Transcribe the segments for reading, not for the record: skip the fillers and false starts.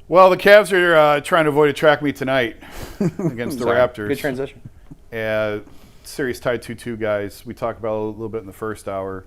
Well, the Cavs are trying to avoid a track meet tonight against the Raptors. Good transition. Series tied 2-2, guys. We talked about it a little bit in the first hour.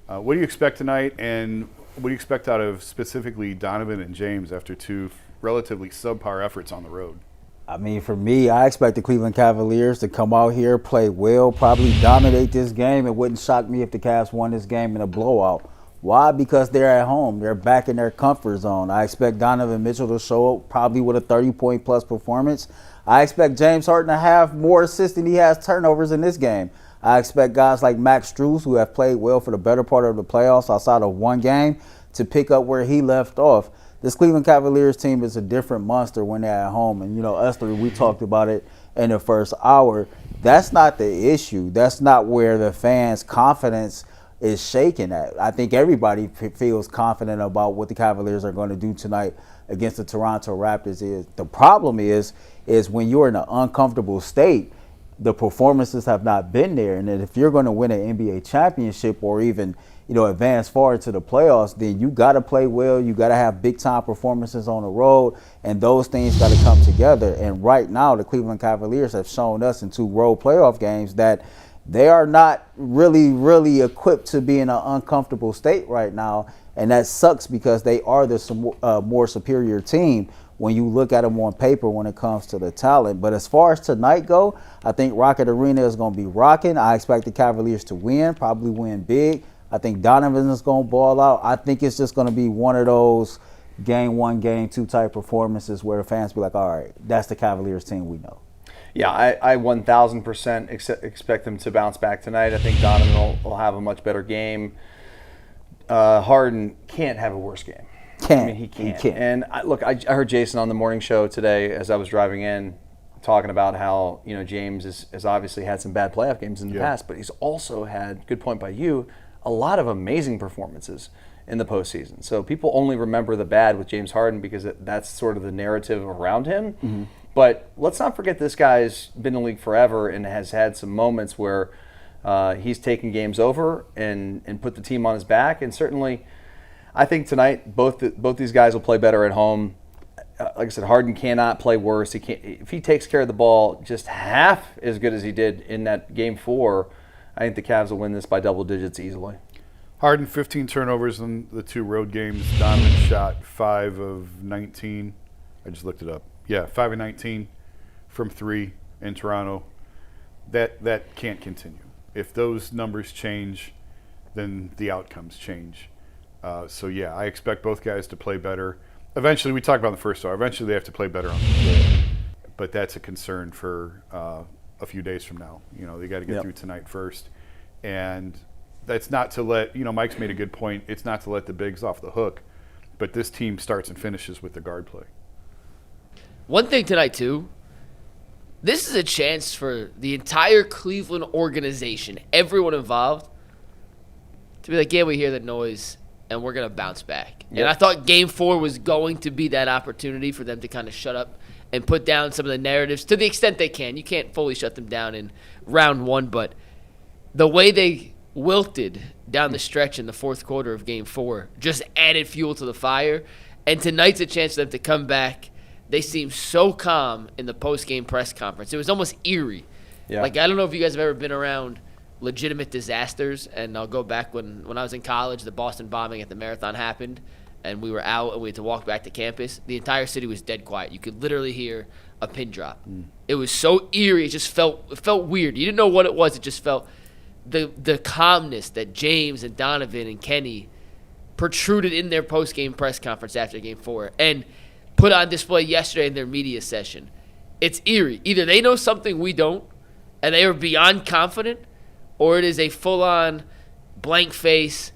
What do you expect tonight, and what do you expect out of specifically Donovan and James after two relatively subpar efforts on the road? I mean, for me, I expect the Cleveland Cavaliers to come out here, play well, probably dominate this game. It wouldn't shock me if the Cavs won this game in a blowout. Why? Because they're at home. They're back in their comfort zone. I expect Donovan Mitchell to show up probably with a 30-point-plus performance. I expect James Harden to have more assists than he has turnovers in this game. I expect guys like Max Strus, who have played well for the better part of the playoffs outside of one game, to pick up where he left off. This Cleveland Cavaliers team is a different monster when they're at home. And, us three, we talked about it in the first hour. That's not the issue. That's not where the fans' confidence is shaken at. I think everybody feels confident about what the Cavaliers are going to do tonight against the Toronto Raptors. The problem is when you're in an uncomfortable state, the performances have not been there. And if you're going to win an NBA championship or even advance far into the playoffs, then you got to play well. You got to have big-time performances on the road, and those things got to come together. And right now, the Cleveland Cavaliers have shown us in 2 road playoff games that they are not really equipped to be in an uncomfortable state right now, and that sucks because they are the more superior team when you look at them on paper when it comes to the talent. But as far as tonight go, I think Rocket Arena is going to be rocking. I expect the Cavaliers to win, probably win big. I think Donovan is going to ball out. I think it's just going to be one of those game 1, game 2 type performances where the fans be like, all right, that's the Cavaliers team we know. Yeah, I 1,000% expect them to bounce back tonight. I think Donovan will have a much better game. Harden can't have a worse game. He can't. And I heard Jason on the morning show today as I was driving in talking about how James has obviously had some bad playoff games in the past, but he's also had, good point by you, a lot of amazing performances in the postseason. So people only remember the bad with James Harden because that's sort of the narrative around him. Mm-hmm. But let's not forget this guy's been in the league forever and has had some moments where he's taken games over and put the team on his back. And certainly, I think tonight both these guys will play better at home. Like I said, Harden cannot play worse. If he takes care of the ball just half as good as he did in that game 4, I think the Cavs will win this by double digits easily. Harden, 15 turnovers in the 2 road games. Donovan shot 5 of 19. I just looked it up. Yeah, 5 of 19 from 3 in Toronto. That can't continue. If those numbers change, then the outcomes change. I expect both guys to play better. Eventually, we talked about in the first hour, eventually they have to play better on the road. But that's a concern for a few days from now. They got to get through tonight first. And that's not to let, Mike's made a good point, it's not to let the bigs off the hook, but this team starts and finishes with the guard play. One thing tonight, too, this is a chance for the entire Cleveland organization, everyone involved, to be like, yeah, we hear the noise, and we're going to bounce back. Yep. And I thought Game 4 was going to be that opportunity for them to kind of shut up and put down some of the narratives to the extent they can. You can't fully shut them down in round 1, but the way they wilted down the stretch in the fourth quarter of Game 4 just added fuel to the fire. And tonight's a chance for them to come back. They seemed so calm in the post-game press conference. It was almost eerie. Yeah. I don't know if you guys have ever been around legitimate disasters, and I'll go back when I was in college, the Boston bombing at the Marathon happened, and we were out and we had to walk back to campus. The entire city was dead quiet. You could literally hear a pin drop. It was so eerie. It just felt weird. You didn't know what it was. It just felt the calmness that James and Donovan and Kenny protruded in their post-game press conference after Game 4 and put on display yesterday in their media session. It's eerie. Either they know something we don't and they are beyond confident, or it is a full-on blank face,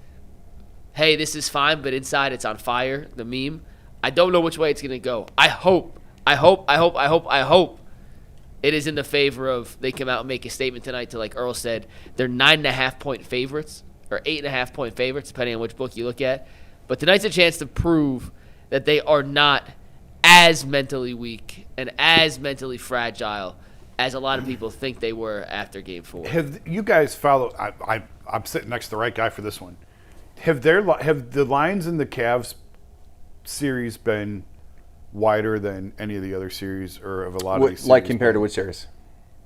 hey, this is fine, but inside it's on fire, the meme. I don't know which way it's going to go. I hope it is in the favor of they come out and make a statement tonight to, like Earl said, they're 9.5-point favorites or 8.5-point favorites, depending on which book you look at. But tonight's a chance to prove that they are not as mentally weak and as mentally fragile as a lot of people think they were after Game 4. Have you guys followed? I'm sitting next to the right guy for this one. Have the Lions and the Cavs series been wider than any of the other series or of a lot of these series. Like compared to which series?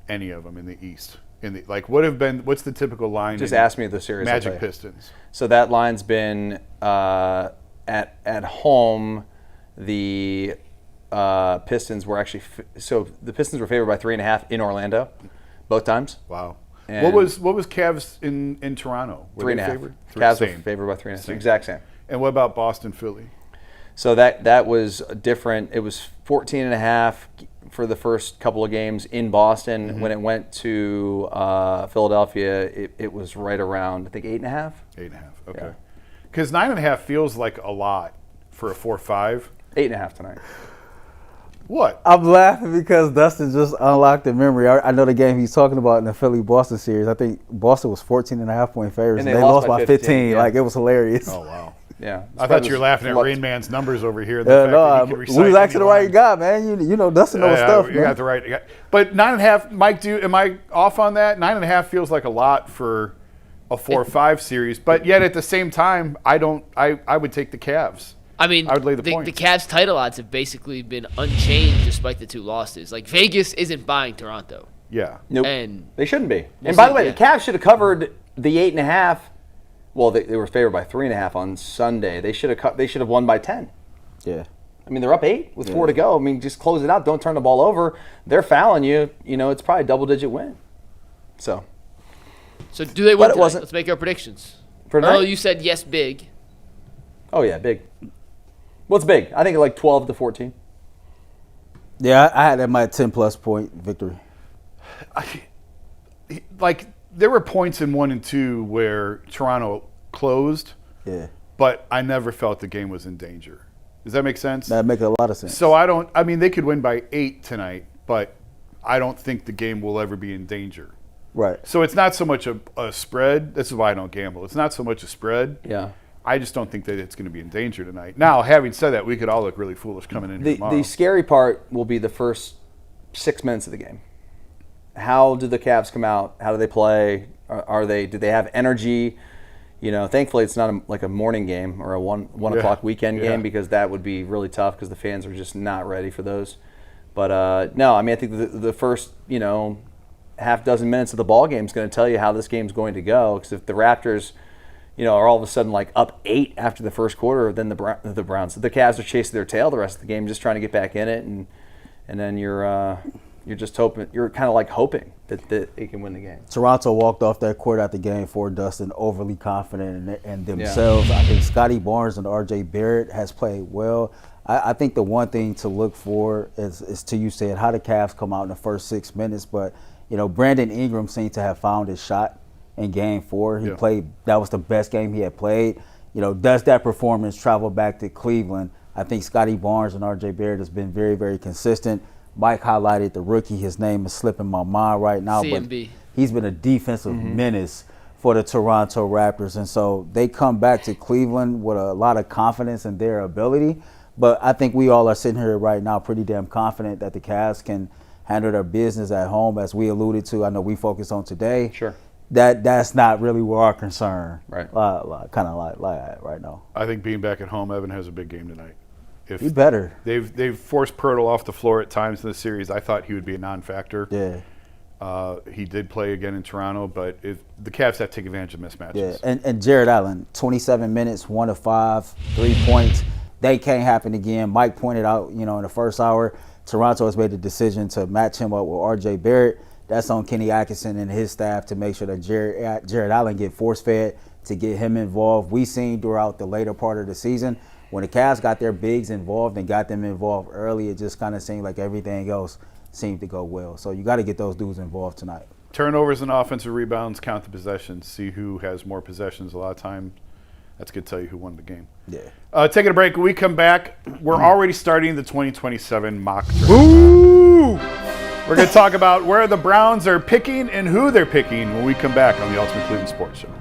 Any of them in the East. What's the typical line? Just ask me the series. Magic Pistons. So that line's been at home. The Pistons were actually the Pistons were favored by 3.5 in Orlando, both times. Wow. And what was Cavs in Toronto? Were 3.5. they favored? Cavs were favored by 3.5. Exact same. And what about Boston, Philly? So that was different. It was 14.5 for the first couple of games in Boston. Mm-hmm. When it went to Philadelphia, it was right around, I think, 8.5. 8.5. Okay. Because 9.5 feels like a lot for a 4-5. 8.5 tonight. What? I'm laughing because Dustin just unlocked the memory. I know the game he's talking about in the Philly-Boston series. I think Boston was 14.5-point favorites. And they lost by 15. Yeah. Like, it was hilarious. Oh, wow. Yeah. I thought you were laughing at Rain Man's numbers over here. We was actually the right guy, man. You know, Dustin knows stuff. You got the right guy. But 9.5, Mike, am I off on that? 9.5 feels like a lot for a 4-5 series. But yet at the same time, I would take the Cavs. I mean, I would lay the points. The Cavs title odds have basically been unchanged despite the 2 losses. Like, Vegas isn't buying Toronto. Yeah. Nope. And they shouldn't be. And by the way, the Cavs should have covered the 8.5. Well, they were favored by 3.5 on Sunday. They should have won by 10. Yeah. I mean, they're up 8 with 4 to go. I mean, just close it out. Don't turn the ball over. They're fouling you. You know, it's probably a double-digit win. So do they win But it tonight? wasn't. Let's make our predictions. For tonight? Earl, you said yes, big. Oh, yeah, big. What's big? I think like 12 to 14. Yeah, I had that my 10-plus point victory. There were points in 1 and 2 where Toronto closed. Yeah. But I never felt the game was in danger. Does that make sense? That makes a lot of sense. So they could win by 8 tonight, but I don't think the game will ever be in danger. Right. So it's not so much a spread. This is why I don't gamble. It's not so much a spread. Yeah. I just don't think that it's going to be in danger tonight. Now, having said that, we could all look really foolish coming in here tomorrow. The scary part will be the first 6 minutes of the game. How do the Cavs come out? How do they play? Do they have energy? You know, thankfully it's not like a morning game or a one o'clock weekend game, because that would be really tough because the fans are just not ready for those. But no, I mean, I think the first half dozen minutes of the ball game is going to tell you how this game's going to go. Because if the Raptors, are all of a sudden like up 8 after the first quarter, then the Cavs are chasing their tail the rest of the game, just trying to get back in it, and then you're just hoping. You're kind of like hoping that it can win the game. Toronto walked off that court after game 4, Dustin, overly confident in themselves. Yeah. I think Scotty Barnes and R.J. Barrett has played well. I think the one thing to look for is to you said, how the Cavs come out in the first 6 minutes. But, Brandon Ingram seemed to have found his shot in game 4. He played. That was the best game he had played. Does that performance travel back to Cleveland? I think Scotty Barnes and R.J. Barrett has been very, very consistent. Mike highlighted the rookie. His name is slipping my mind right now. CMB. But he's been a defensive menace for the Toronto Raptors. And so they come back to Cleveland with a lot of confidence in their ability. But I think we all are sitting here right now pretty damn confident that the Cavs can handle their business at home, as we alluded to. I know we focus on today. Sure. That's not really where our concern. Right. Kind of like right now. I think being back at home, Evan has a big game tonight. If He better. They've forced Pirtle off the floor at times in the series. I thought he would be a non-factor. Yeah. He did play again in Toronto, but if the Cavs have to take advantage of mismatches. Yeah, and Jared Allen, 27 minutes, 1 of 5, 3 points. They can't happen again. Mike pointed out, in the first hour, Toronto has made the decision to match him up with R.J. Barrett. That's on Kenny Atkinson and his staff to make sure that Jared Allen get force-fed, to get him involved. We seen throughout the later part of the season, when the Cavs got their bigs involved and got them involved early, it just kind of seemed like everything else seemed to go well. So you got to get those dudes involved tonight. Turnovers and offensive rebounds, count the possessions, see who has more possessions. A lot of times, that's going to tell you who won the game. Yeah. Taking a break. When we come back, we're already starting the 2027 mock draft. Woo! We're going to talk about where the Browns are picking and who they're picking when we come back on the Ultimate Cleveland Sports Show.